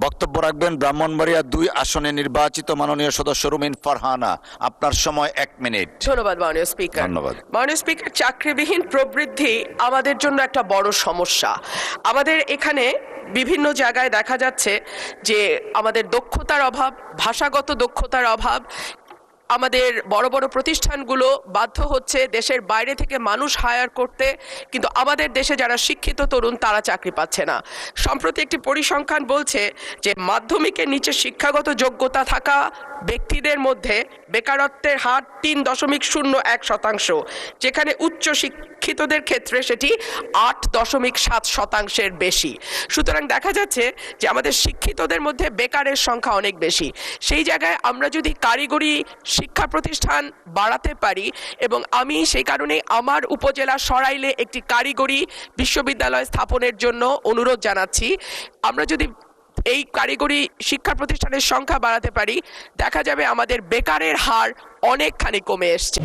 বক্তব্য রাখবেন ব্রাহ্মণবাড়িয়া ২ আসনে নির্বাচিত মাননীয় সদস্য রুমিন ফারহানা। আপনার সময় 1 মিনিট। ধন্যবাদ মাননীয় স্পিকার। ধন্যবাদ। মাননীয় স্পিকার, চাকরিবিহীন প্রবৃদ্ধি আমাদের জন্য একটা বড় সমস্যা। আমাদের এখানে বিভিন্ন জায়গায় দেখা যাচ্ছে যে আমাদের দক্ষতার অভাব, ভাষাগত দক্ষতার অভাব। আমাদের বড় বড় প্রতিষ্ঠানগুলো বাধ্য হচ্ছে দেশের বাইরে থেকে মানুষ হায়ার করতে, কিন্তু আমাদের দেশে যারা শিক্ষিত তরুণ তারা চাকরি পাচ্ছে না। সম্প্রতি একটি পরিসংখ্যান বলছে যে মাধ্যমিকের নিচে শিক্ষাগত যোগ্যতা থাকা ব্যক্তিদের মধ্যে বেকারত্বের হার ৩.০১%, যেখানে উচ্চ শিক্ষিতদের ক্ষেত্রে সেটি ৮.৭%-এর বেশি। সুতরাং দেখা যাচ্ছে যে আমাদের শিক্ষিতদের মধ্যে বেকারের সংখ্যা অনেক বেশি। সেই জায়গায় আমরা যদি কারিগরি শিক্ষা প্রতিষ্ঠান বাড়াতে পারি, এবং আমি সেই কারণে আমার উপজেলা সরাইলে একটি কারিগরি বিশ্ববিদ্যালয় স্থাপনের জন্য অনুরোধ জানাচ্ছি। আমরা যদি এই কারিগরি শিক্ষা প্রতিষ্ঠানের সংখ্যা বাড়াতে পারি, দেখা যাবে আমাদের বেকারের হার অনেকখানি কমে এসছে।